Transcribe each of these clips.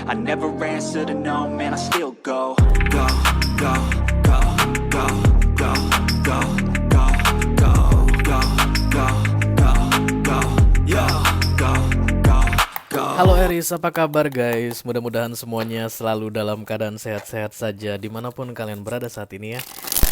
I never answer to no, man, I still go. Go, go, go, go, go, go, go, go, go, go, go, go, yo, go, go, go. Halo Eris, apa kabar guys? Mudah-mudahan semuanya selalu dalam keadaan sehat-sehat saja dimanapun kalian berada saat ini ya.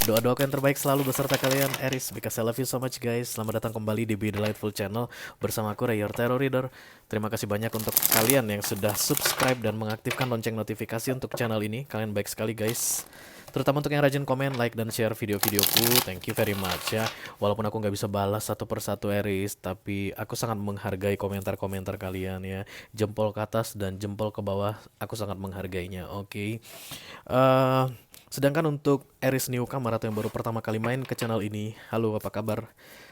Doa-doaku yang terbaik selalu beserta kalian, Eris, because I love you so much guys. Selamat datang kembali di Be Delightful Channel bersama aku, Ray, your Tarot Reader. Terima kasih banyak untuk kalian yang sudah subscribe dan mengaktifkan lonceng notifikasi untuk channel ini. Kalian baik sekali guys. Terutama untuk yang rajin komen, like, dan share video-videoku. Thank you very much ya. Walaupun aku nggak bisa balas satu persatu Eris, tapi aku sangat menghargai komentar-komentar kalian ya. Jempol ke atas dan jempol ke bawah, aku sangat menghargainya. Oke. Sedangkan untuk Eris newcomer atau yang baru pertama kali main ke channel ini, halo apa kabar?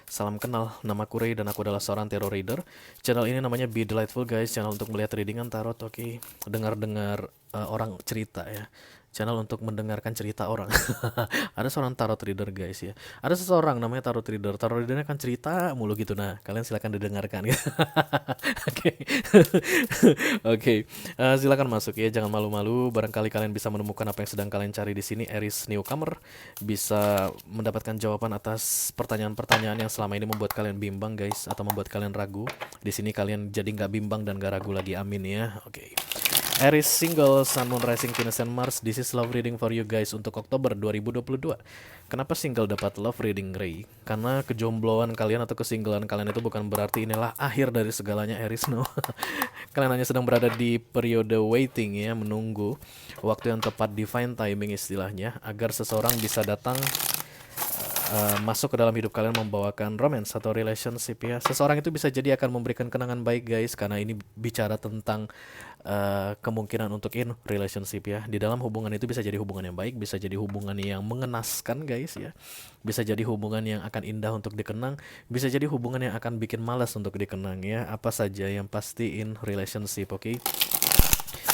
Salam kenal, nama aku Ray dan aku adalah seorang tarot reader. Channel ini namanya Be Delightful guys, channel untuk melihat readingan tarot, oke. Dengar-dengar orang cerita ya. Channel untuk mendengarkan cerita orang. Ada seorang tarot reader guys ya. Ada seseorang namanya tarot reader. Tarot readernya kan cerita mulu gitu. Nah, kalian silakan didengarkan. Oke. Oke. Silakan masuk ya, jangan malu-malu. Barangkali kalian bisa menemukan apa yang sedang kalian cari di sini. Eris newcomer bisa mendapatkan jawaban atas pertanyaan-pertanyaan yang selama ini membuat kalian bimbang guys, atau membuat kalian ragu. Di sini kalian jadi nggak bimbang dan nggak ragu lagi. Amin ya. Oke. Aries single, Sun, Moon, Rising, Venus, and Mars. This is love reading for you guys untuk Oktober 2022. Kenapa single dapat love reading, Ray? Karena kejombloan kalian atau kesinggelan kalian itu bukan berarti inilah akhir dari segalanya, Aries. No. Kalian hanya sedang berada di periode waiting ya, menunggu waktu yang tepat, divine timing istilahnya, agar seseorang bisa datang masuk ke dalam hidup kalian, membawakan romance atau relationship ya. Seseorang itu bisa jadi akan memberikan kenangan baik guys, karena ini bicara tentang kemungkinan untuk in relationship ya. Di dalam hubungan itu bisa jadi hubungan yang baik, bisa jadi hubungan yang mengenaskan guys ya. Bisa jadi hubungan yang akan indah untuk dikenang, bisa jadi hubungan yang akan bikin malas untuk dikenang ya. Apa saja yang pasti in relationship, oke?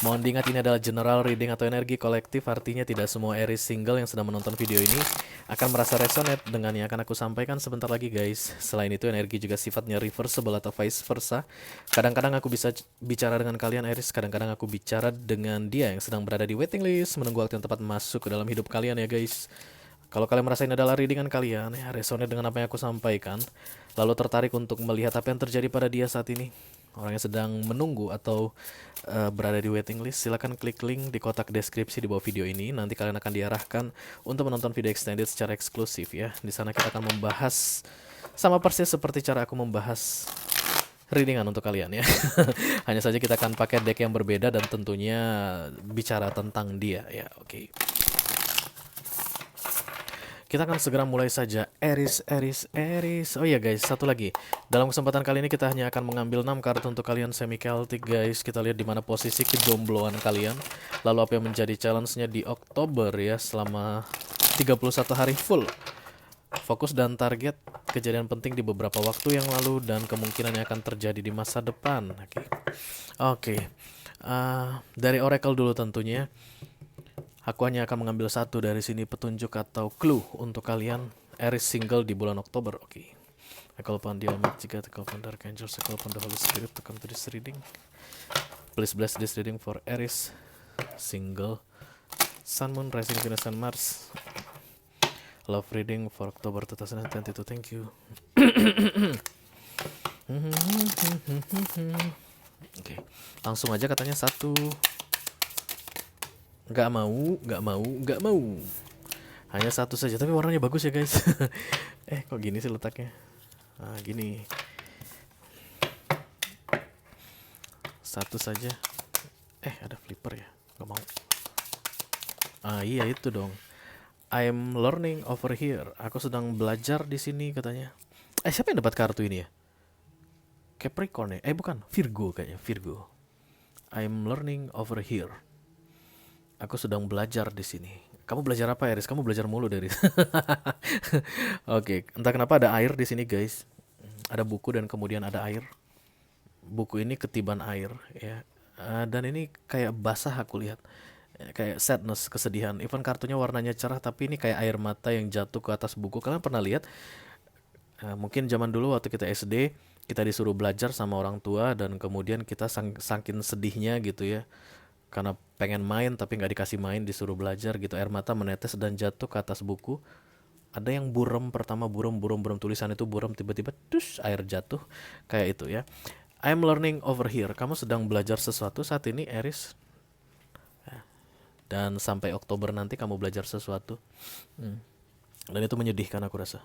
Mohon diingat ini adalah general reading atau energi kolektif, artinya tidak semua Aries single yang sedang menonton video ini akan merasa resonate dengan yang akan aku sampaikan sebentar lagi guys. Selain itu energi juga sifatnya reversible atau vice versa. Kadang-kadang aku bisa bicara dengan kalian Aries, kadang-kadang aku bicara dengan dia yang sedang berada di waiting list, menunggu waktu yang tepat masuk ke dalam hidup kalian ya guys. Kalau kalian merasa ini adalah readingan kalian ya, resonate dengan apa yang aku sampaikan, lalu tertarik untuk melihat apa yang terjadi pada dia saat ini, orang yang sedang menunggu atau berada di waiting list, silakan klik link di kotak deskripsi di bawah video ini. Nanti kalian akan diarahkan untuk menonton video extended secara eksklusif ya. Di sana kita akan membahas sama persis seperti cara aku membahas readingan untuk kalian ya. Hanya saja kita akan pakai deck yang berbeda dan tentunya bicara tentang dia ya. Oke. Kita akan segera mulai saja. Aries. Oh iya guys, satu lagi. Dalam kesempatan kali ini kita hanya akan mengambil 6 kartu untuk kalian semi Celtic guys. Kita lihat di mana posisi kejombloan kalian. Lalu apa yang menjadi challenge-nya di Oktober ya, selama 31 hari full. Fokus dan target kejadian penting di beberapa waktu yang lalu dan kemungkinan yang akan terjadi di masa depan. Oke. Dari Oracle dulu tentunya. Aku hanya akan mengambil satu dari sini, petunjuk atau clue untuk kalian Aries single di bulan Oktober. Oke. I call upon the Almighty God, I call upon the Archangels, I call upon the Holy Spirit to come to this reading. Please bless this reading for Aries single, Sun, Moon, Rising, Venus, and Mars. Love reading for October 2022. Thank you. Oke. Langsung aja katanya satu. Gak mau. Hanya satu saja, tapi warnanya bagus ya guys. Kok gini sih letaknya? Gini. Satu saja. Ada flipper ya? Gak mau. Iya itu dong. I'm learning over here. Aku sedang belajar di sini katanya. Siapa yang dapat kartu ini ya? Capricorn ya? Bukan, Virgo kayaknya, Virgo. I'm learning over here. Aku sedang belajar di sini. Kamu belajar apa, Aries? Kamu belajar mulu dari. Oke, entah kenapa ada air di sini, guys. Ada buku dan kemudian ada air. Buku ini ketiban air, ya. Dan ini kayak basah aku lihat. Kayak sadness, kesedihan. Even kartunya warnanya cerah, tapi ini kayak air mata yang jatuh ke atas buku. Kalian pernah lihat? Mungkin zaman dulu waktu kita SD, kita disuruh belajar sama orang tua dan kemudian kita saking sedihnya gitu ya. karena pengen main tapi nggak dikasih main, disuruh belajar gitu. Air mata menetes dan jatuh ke atas buku. Ada yang buram, pertama buram, tulisan itu buram, tiba-tiba tush, air jatuh, kayak itu ya. I'm learning over here. Kamu sedang belajar sesuatu saat ini, Aries. Dan sampai Oktober nanti kamu belajar sesuatu. Dan itu menyedihkan aku rasa.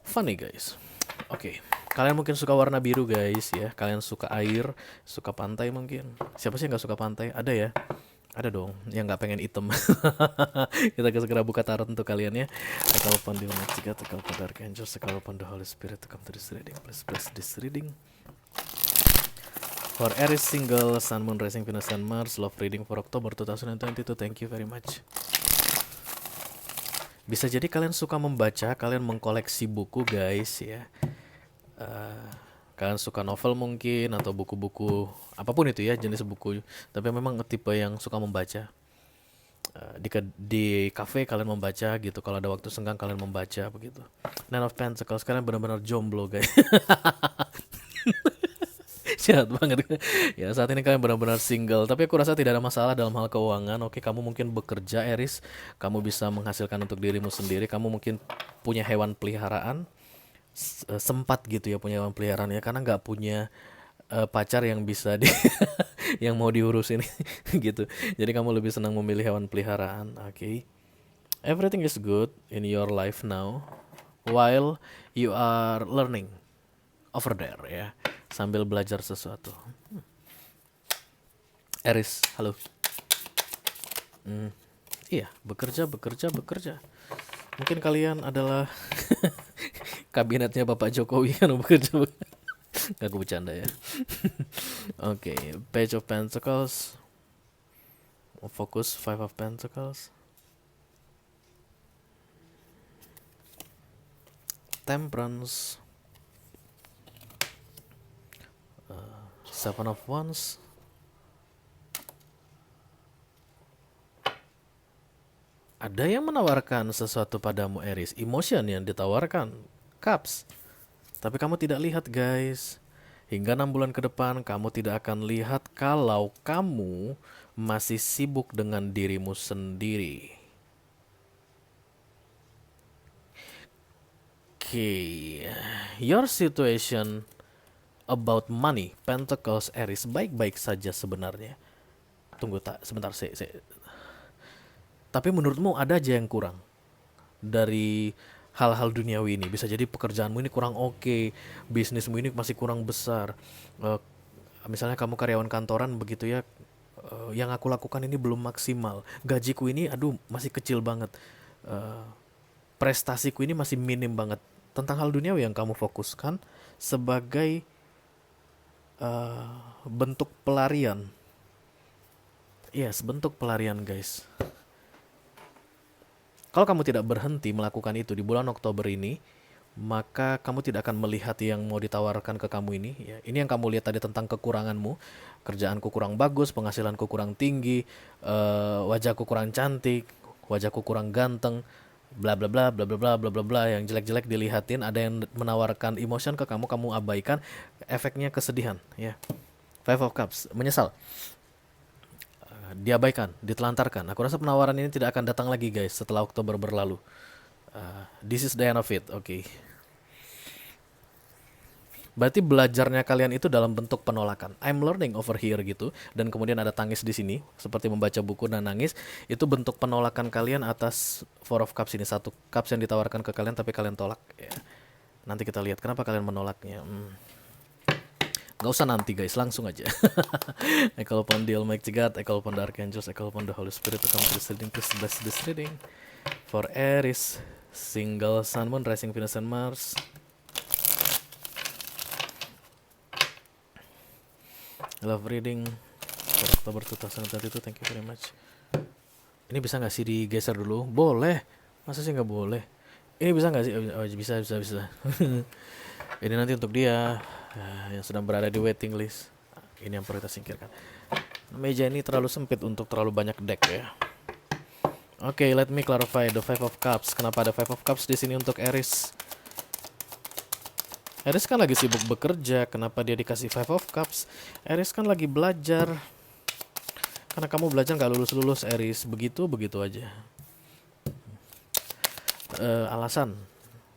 Funny guys. Oke, kalian mungkin suka warna biru guys ya. Kalian suka air, suka pantai mungkin. Siapa sih yang nggak suka pantai? Ada ya? Ada dong yang nggak pengen item. Kita segera buka tarot untuk kalian ya. I call upon the Almighty God, I call upon the Archangels, I call upon the Holy Spirit to come to this reading. Please bless this reading. For Aries single, Sun, Moon, Rising, Venus, and Mars. Love reading for October 2022. Thank you very much. Bisa jadi kalian suka membaca, kalian mengkoleksi buku guys ya. Kalian suka novel mungkin atau buku-buku apapun itu ya, jenis buku. Tapi memang tipe yang suka membaca. Di cafe kalian membaca gitu. Kalau ada waktu senggang kalian membaca begitu. Nine of Pentacles, kalian benar-benar jomblo guys. Jahat banget. Ya saat ini kalian benar-benar single. Tapi aku rasa tidak ada masalah dalam hal keuangan. Oke, kamu mungkin bekerja Aries, kamu bisa menghasilkan untuk dirimu sendiri. Kamu mungkin punya hewan peliharaan, sempat gitu ya punya hewan peliharaan ya, karena nggak punya pacar yang bisa yang mau diurusin gitu. Jadi kamu lebih senang memilih hewan peliharaan. Oke. Everything is good in your life now while you are learning over there ya, sambil belajar sesuatu. Aries, halo. Iya, bekerja. Mungkin kalian adalah kabinetnya Bapak Jokowi kan bekerja. Gak, aku bercanda ya. Oke, Page of Pentacles. Fokus Five of Pentacles. Temperance. Seven of Wands. Ada yang menawarkan sesuatu padamu Aries, emotion yang ditawarkan, Cups. Tapi kamu tidak lihat guys. Hingga 6 bulan ke depan kamu tidak akan lihat kalau kamu masih sibuk dengan dirimu sendiri. Oke, your situation about money, Pentacles Aries, baik-baik saja sebenarnya. Tunggu sebentar, tapi menurutmu ada aja yang kurang dari hal-hal duniawi ini. Bisa jadi pekerjaanmu ini kurang oke, bisnismu ini masih kurang besar. Misalnya kamu karyawan kantoran begitu ya, yang aku lakukan ini belum maksimal. Gajiku ini masih kecil banget. Prestasiku ini masih minim banget. Tentang hal duniawi yang kamu fokuskan sebagai bentuk pelarian. Yes, bentuk pelarian guys. Kalau kamu tidak berhenti melakukan itu di bulan Oktober ini, maka kamu tidak akan melihat yang mau ditawarkan ke kamu ini ya. Ini yang kamu lihat tadi tentang kekuranganmu. Kerjaanku kurang bagus, penghasilanku kurang tinggi, wajahku kurang cantik, wajahku kurang ganteng, bla bla bla bla bla bla bla bla bla, yang jelek-jelek dilihatin. Ada yang menawarkan emotion ke kamu, kamu abaikan, efeknya kesedihan ya. Five of Cups, menyesal. Diabaikan, ditelantarkan. Aku rasa penawaran ini tidak akan datang lagi guys setelah Oktober berlalu. This is the end of it. Oke. Berarti belajarnya kalian itu dalam bentuk penolakan. I'm learning over here gitu. Dan kemudian ada tangis di sini, seperti membaca buku dan nangis. Itu bentuk penolakan kalian atas Four of Cups ini. Satu cups yang ditawarkan ke kalian tapi kalian tolak ya. Nanti kita lihat kenapa kalian menolaknya. Gak usah nanti guys, langsung aja. I call upon the Almighty God, I call upon the Archangels, I call upon the Holy Spirit to come to this reading. Please bless this reading. For Aries, single, Sun, Moon, Rising, Venus, and Mars. Love reading for October 2022. Thank you very much. Ini bisa gak sih digeser dulu? Boleh. Masa sih gak boleh? Ini bisa gak sih? Oh, bisa. Ini nanti untuk dia yang sedang berada di waiting list. Ini yang perlu kita singkirkan. Meja ini terlalu sempit untuk terlalu banyak deck ya. Oke, let me clarify the Five of Cups. Kenapa ada Five of Cups di sini untuk Aries? Aries kan lagi sibuk bekerja, kenapa dia dikasih Five of Cups? Aries kan lagi belajar. Karena kamu belajar nggak lulus-lulus, Aries. Begitu aja. Alasan,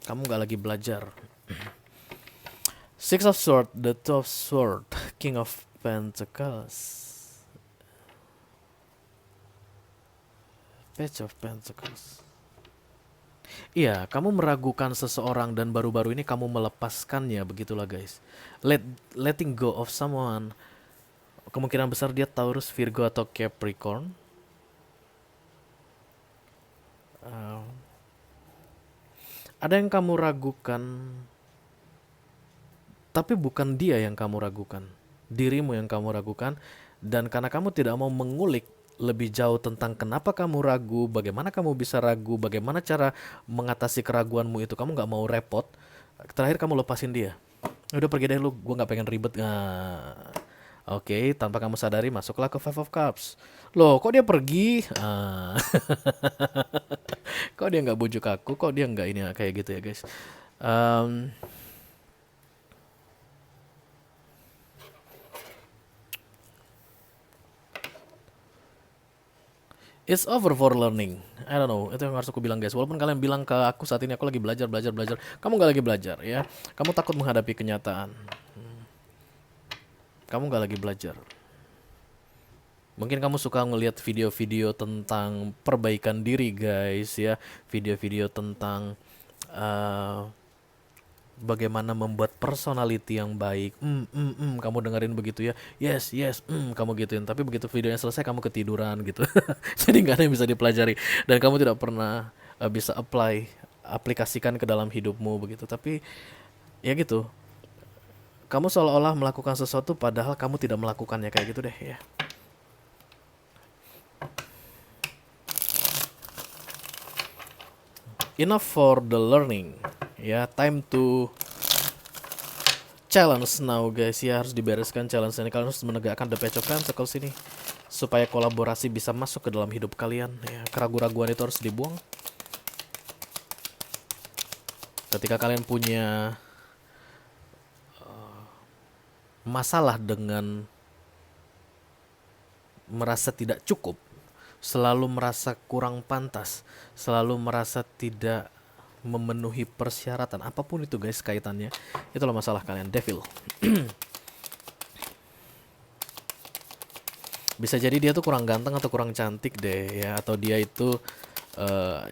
kamu nggak lagi belajar. Six of Swords, the Two of Swords, King of Pentacles, Page of Pentacles. Iya, kamu meragukan seseorang dan baru-baru ini kamu melepaskannya, begitulah guys. Letting go of someone. Kemungkinan besar dia Taurus, Virgo atau Capricorn. Ada yang kamu ragukan, tapi bukan dia yang kamu ragukan. Dirimu yang kamu ragukan. Dan karena kamu tidak mau mengulik lebih jauh tentang kenapa kamu ragu, bagaimana kamu bisa ragu, bagaimana cara mengatasi keraguanmu itu, kamu gak mau repot. Terakhir kamu lepasin dia. Udah pergi deh lu, gue gak pengen ribet. Oke, tanpa kamu sadari masuklah ke Five of Cups. Loh, kok dia pergi? Kok dia gak bujuk aku? Kok dia gak ini kayak gitu ya guys. It's over for learning. I don't know. Itu yang harus aku bilang guys. Walaupun kalian bilang ke aku saat ini aku lagi belajar. Kamu gak lagi belajar ya. Kamu takut menghadapi kenyataan. Kamu gak lagi belajar. Mungkin kamu suka ngelihat video-video tentang perbaikan diri guys ya. Video-video tentang bagaimana membuat personality yang baik. Kamu dengerin begitu ya. Yes, kamu gituin. Tapi begitu videonya selesai kamu ketiduran gitu. Jadi nggak ada yang bisa dipelajari. Dan kamu tidak pernah bisa aplikasikan ke dalam hidupmu begitu. Tapi ya gitu. Kamu seolah-olah melakukan sesuatu padahal kamu tidak melakukannya, kayak gitu deh ya. Enough for the learning. Ya, time to challenge now guys. Ya, harus dibereskan challenge ini. Kalian harus menegakkan the Page of Pentacles ini supaya kolaborasi bisa masuk ke dalam hidup kalian ya. Keraguan-raguan itu harus dibuang. Ketika kalian punya masalah dengan merasa tidak cukup, selalu merasa kurang pantas, selalu merasa tidak memenuhi persyaratan, apapun itu guys kaitannya, itulah masalah kalian. Devil. Bisa jadi dia tuh kurang ganteng atau kurang cantik deh ya, atau dia itu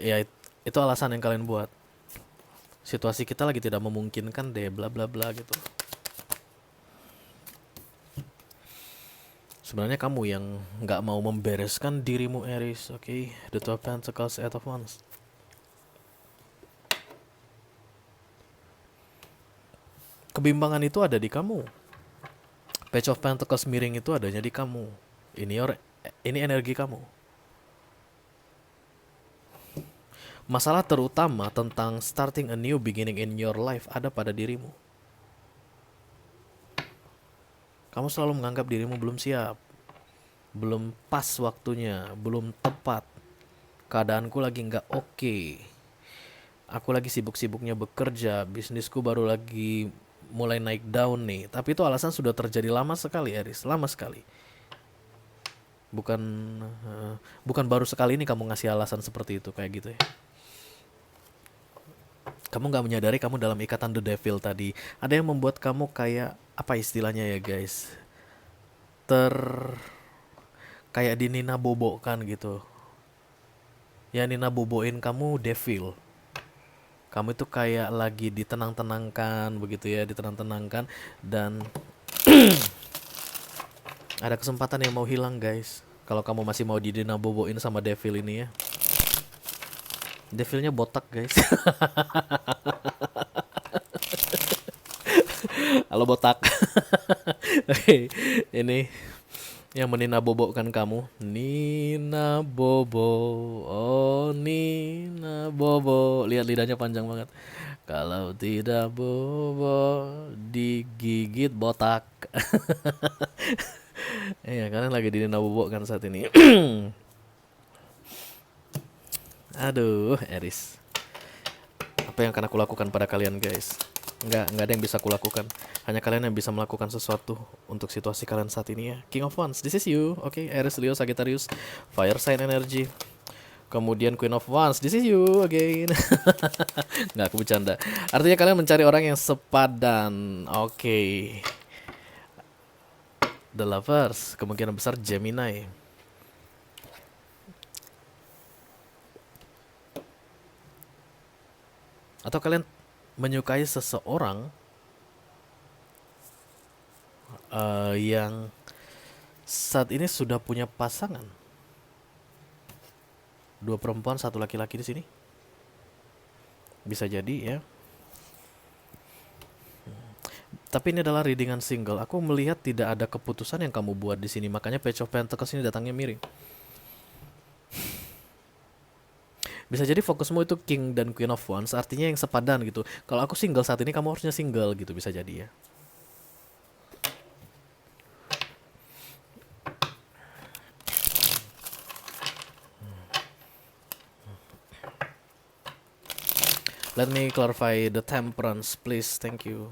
ya itu alasan yang kalian buat. Situasi kita lagi tidak memungkinkan deh, bla bla bla gitu. Sebenarnya kamu yang nggak mau membereskan dirimu Aries. Oke, the Two of Pentacles, Eight of Wands. Kebimbangan itu ada di kamu. Page of Pentacles miring itu adanya di kamu. Ini energi kamu. Masalah terutama tentang starting a new beginning in your life ada pada dirimu. Kamu selalu menganggap dirimu belum siap, belum pas waktunya, belum tepat. Keadaanku lagi nggak oke. Aku lagi sibuk-sibuknya bekerja, bisnisku baru lagi mulai naik daun nih. Tapi itu alasan sudah terjadi lama sekali Aries, lama sekali. Bukan baru sekali ini kamu ngasih alasan seperti itu, kayak gitu ya. Kamu gak menyadari kamu dalam ikatan the devil tadi. Ada yang membuat kamu kayak, apa istilahnya ya guys, kayak di Nina Bobo kan gitu. Ya Nina boboin kamu devil. Kamu itu kayak lagi ditenang-tenangkan begitu ya, ditenang-tenangkan. Dan ada kesempatan yang mau hilang guys, kalau kamu masih mau di Nina boboin sama devil ini ya. Devilnya botak guys. Halo botak. Oke, ini yang menina bobokkan kamu. Nina bobo, oh Nina bobo. Lihat lidahnya panjang banget. Kalau tidak bobo digigit botak. Iya, kalian lagi di Nina bobo kan saat ini. Aduh, Aries. Apa yang akan aku lakukan pada kalian guys? Nggak ada yang bisa kulakukan. Hanya kalian yang bisa melakukan sesuatu untuk situasi kalian saat ini ya. King of Wands, this is you. Oke, Aries, Leo, Sagittarius, Fire sign energy. Kemudian Queen of Wands, this is you again. Nggak, aku bercanda. Artinya kalian mencari orang yang sepadan. Oke. The Lovers, kemungkinan besar Gemini. Atau kalian menyukai seseorang yang saat ini sudah punya pasangan. 2 perempuan, 1 laki-laki di sini. Bisa jadi ya. Tapi ini adalah readingan single. Aku melihat tidak ada keputusan yang kamu buat di sini. Makanya Page of Pentacles ini datangnya miring. Bisa jadi fokusmu itu King dan Queen of Wands, artinya yang sepadan gitu. Kalau aku single saat ini, kamu harusnya single gitu, bisa jadi ya. Let me clarify the Temperance, please. Thank you.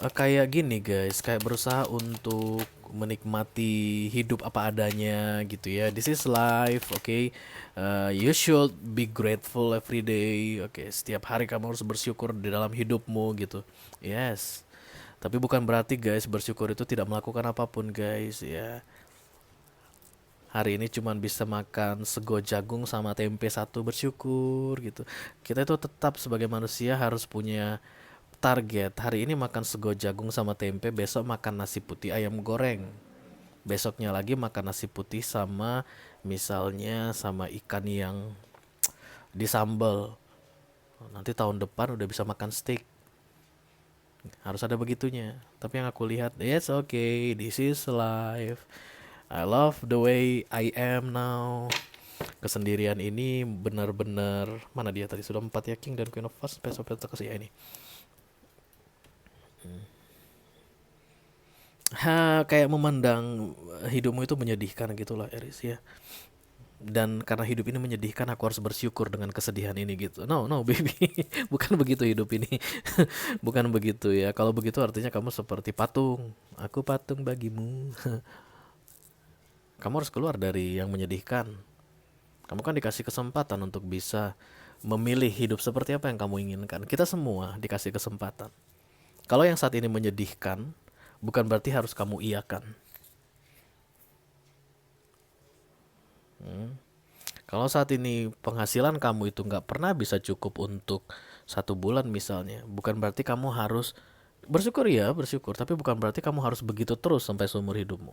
Kayak gini guys, kayak berusaha untuk menikmati hidup apa adanya gitu ya. This is life, okay? You should be grateful every day. Oke, setiap hari kamu harus bersyukur di dalam hidupmu gitu. Yes. Tapi bukan berarti guys bersyukur itu tidak melakukan apapun guys ya. Hari ini cuman bisa makan sego jagung sama tempe 1, bersyukur gitu. Kita itu tetap sebagai manusia harus punya target. Hari ini makan sego jagung sama tempe, besok makan nasi putih ayam goreng. Besoknya lagi makan nasi putih sama misalnya sama ikan yang disambal. Nanti tahun depan udah bisa makan steak. Harus ada begitunya. Tapi yang aku lihat, yes okay, this is life. I love the way I am now. Kesendirian ini benar-benar, mana dia tadi sudah 4 ya, King dan Queen of Wands, Page of Pentacles ya ini. Kayak memandang hidupmu itu menyedihkan gitulah Aries ya. Dan karena hidup ini menyedihkan, aku harus bersyukur dengan kesedihan ini gitu. No baby, bukan begitu hidup ini. Bukan begitu ya. Kalau begitu artinya kamu seperti patung. Aku patung bagimu. Kamu harus keluar dari yang menyedihkan. Kamu kan dikasih kesempatan untuk bisa memilih hidup seperti apa yang kamu inginkan. Kita semua dikasih kesempatan. Kalau yang saat ini menyedihkan, bukan berarti harus kamu iakan. Kalau saat ini penghasilan kamu itu nggak pernah bisa cukup untuk 1 bulan misalnya, bukan berarti kamu harus bersyukur ya, bersyukur. Tapi bukan berarti kamu harus begitu terus sampai seumur hidupmu.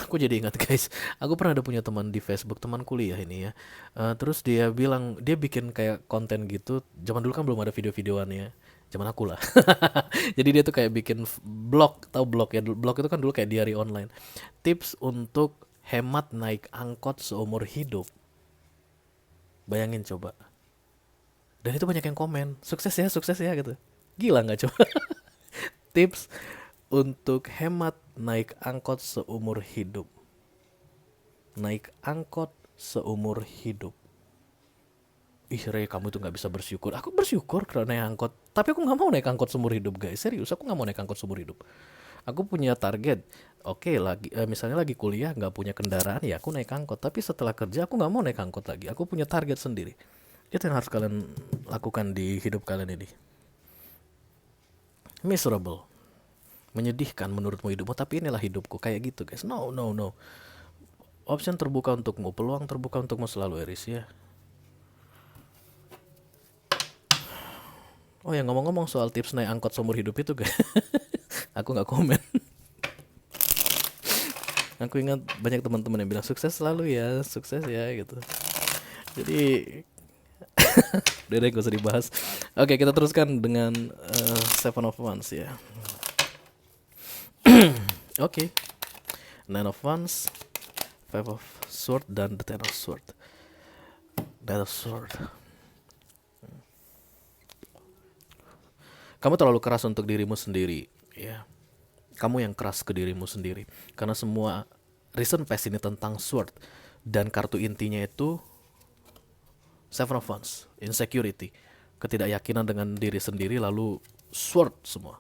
Aku jadi ingat guys, aku pernah ada punya teman di Facebook, teman kuliah ini ya. Terus dia bilang, dia bikin kayak konten gitu. Zaman dulu kan belum ada video-videoannya. Zaman aku lah. Jadi dia tuh kayak bikin blog, tahu blog ya? Blog itu kan dulu kayak diary online. Tips untuk hemat naik angkot seumur hidup. Bayangin coba. Dan itu banyak yang komen, sukses ya gitu. Gila nggak coba? Tips untuk hemat naik angkot seumur hidup. Naik angkot seumur hidup. Ih Rey, kamu tuh gak bisa bersyukur. Aku bersyukur karena naik angkot. Tapi aku gak mau naik angkot seumur hidup guys. Serius, aku gak mau naik angkot seumur hidup. Aku punya target. Oke, misalnya lagi kuliah gak punya kendaraan, ya aku naik angkot. Tapi setelah kerja aku gak mau naik angkot lagi. Aku punya target sendiri. Itu yang harus kalian lakukan di hidup kalian ini. Miserable, menyedihkan menurutmu hidupmu, tapi inilah hidupku, kayak gitu guys. No. Option terbuka untukmu, peluang terbuka untukmu selalu Aries ya. Oh ya, ngomong-ngomong soal tips naik angkot seumur hidup itu guys. Aku gak komen. Aku ingat banyak teman-teman yang bilang sukses selalu ya gitu. Jadi udah deh, gak usah dibahas. Oke, kita teruskan dengan Seven of Wands ya. Oke. Nine of Wands, Five of Sword, dan the Ten of Sword. Knight of Sword. Kamu terlalu keras untuk dirimu sendiri ya. Kamu yang keras ke dirimu sendiri. Karena semua recent past ini tentang sword, dan kartu intinya itu Seven of Wands, insecurity, ketidakyakinan dengan diri sendiri, lalu sword semua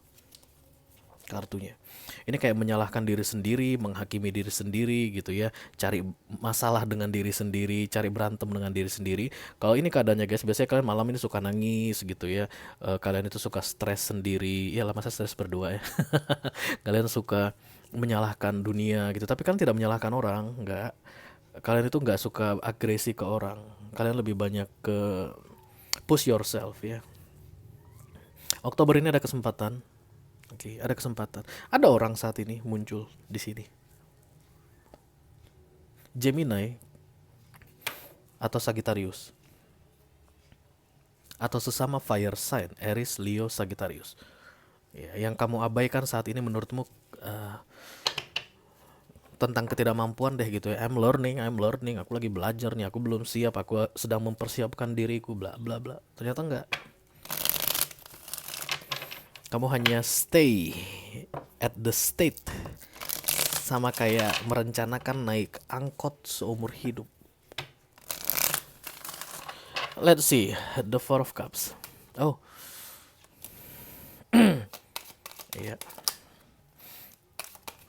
kartunya. Ini kayak menyalahkan diri sendiri, menghakimi diri sendiri gitu ya, cari masalah dengan diri sendiri, cari berantem dengan diri sendiri. Kalau ini keadaannya guys, biasanya kalian malam ini suka nangis gitu ya. Kalian itu suka stres sendiri. Ya lah, masa stres berdua ya. Kalian suka menyalahkan dunia gitu, tapi kalian tidak menyalahkan orang, enggak. Kalian itu nggak suka agresi ke orang. Kalian lebih banyak ke push yourself ya. Oktober ini ada kesempatan. Oke, ada kesempatan. Ada orang saat ini muncul di sini. Gemini atau Sagittarius atau sesama fire sign Aries, Leo, Sagittarius. Ya, yang kamu abaikan saat ini menurutmu tentang ketidakmampuan deh gitu ya. I'm learning. Aku lagi belajar nih. Aku belum siap. Aku sedang mempersiapkan diriku. Bla bla bla. Ternyata enggak. Kamu hanya stay at the state, sama kayak merencanakan naik angkot seumur hidup. Let's see, the Four of Cups. Oh, iya.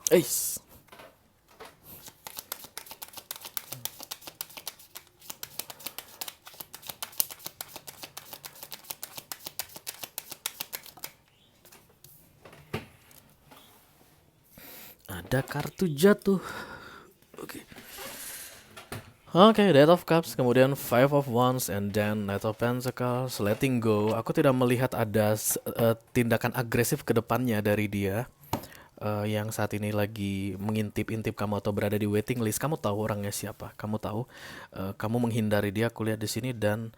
Ace. Ada kartu jatuh. Oke. Oke, Death of Cups, kemudian Five of Wands, and then Knight of Pentacles, letting go. Aku tidak melihat ada tindakan agresif ke depannya dari dia yang saat ini lagi mengintip-intip kamu atau berada di waiting list. Kamu tahu orangnya siapa. Kamu tahu. Kamu menghindari dia. Aku lihat di sini, dan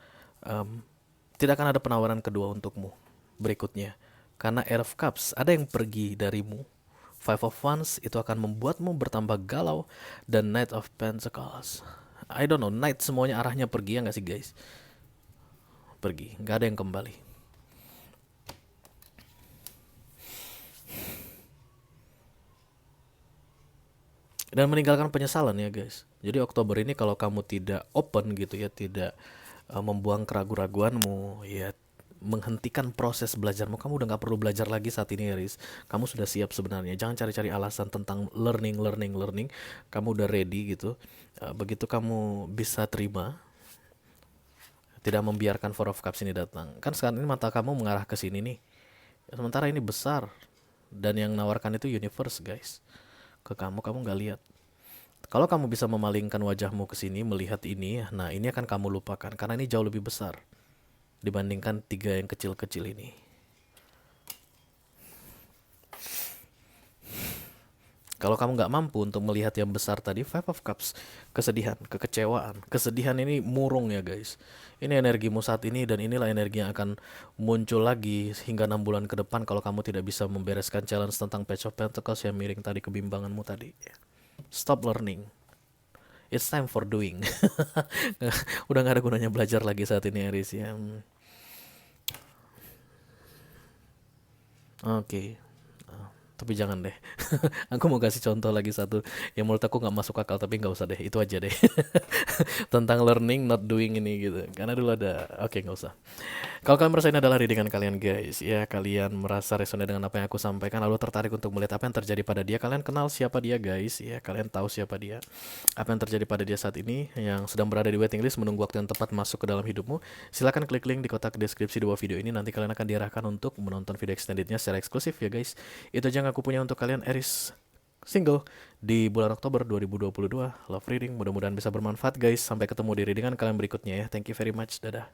tidak akan ada penawaran kedua untukmu berikutnya. Karena Air of Cups, ada yang pergi darimu. Five of Wands itu akan membuatmu bertambah galau, dan Knight of Pentacles, I don't know, Knight semuanya arahnya pergi, ya nggak sih guys? Pergi, nggak ada yang kembali. Dan meninggalkan penyesalan ya guys. Jadi Oktober ini kalau kamu tidak open gitu ya, tidak membuang keraguan-raguanmu, ya menghentikan proses belajarmu. Kamu udah nggak perlu belajar lagi saat ini Aries. Kamu sudah siap sebenarnya. Jangan cari-cari alasan tentang learning. Kamu udah ready gitu. Begitu kamu bisa terima, tidak membiarkan Four of Cups ini datang. Kan sekarang ini mata kamu mengarah ke sini nih. Sementara ini besar, dan yang nawarkan itu universe guys. Ke kamu nggak lihat. Kalau kamu bisa memalingkan wajahmu ke sini melihat ini, nah ini akan kamu lupakan karena ini jauh lebih besar dibandingkan tiga yang kecil-kecil ini. Kalau kamu nggak mampu untuk melihat yang besar tadi, Five of Cups, kesedihan, kekecewaan. Kesedihan ini murung ya guys. Ini energimu saat ini, dan inilah energi yang akan muncul lagi hingga 6 bulan ke depan kalau kamu tidak bisa membereskan challenge tentang Page of Pentacles yang miring tadi, kebimbanganmu tadi. Stop learning. It's time for doing. Udah gak ada gunanya belajar lagi saat ini Aries ya. Oke. Tapi jangan deh. Aku mau kasih contoh lagi satu yang menurut aku gak masuk akal, tapi gak usah deh, itu aja deh. Tentang learning not doing ini gitu. Karena dulu ada, oke, gak usah. Kalau kalian merasa ini adalah readingan kalian guys, ya kalian merasa resonate dengan apa yang aku sampaikan, lalu tertarik untuk melihat apa yang terjadi pada dia, kalian kenal siapa dia guys, ya kalian tahu siapa dia, apa yang terjadi pada dia saat ini, yang sedang berada di waiting list menunggu waktu yang tepat masuk ke dalam hidupmu. Silahkan klik link di kotak deskripsi di bawah video ini, nanti kalian akan diarahkan untuk menonton video extendednya secara eksklusif ya guys. Itu aja yang aku punya untuk kalian Aries single di bulan Oktober 2022. Love reading, mudah-mudahan bisa bermanfaat guys. Sampai ketemu di readingan kalian berikutnya ya. Thank you very much, dadah.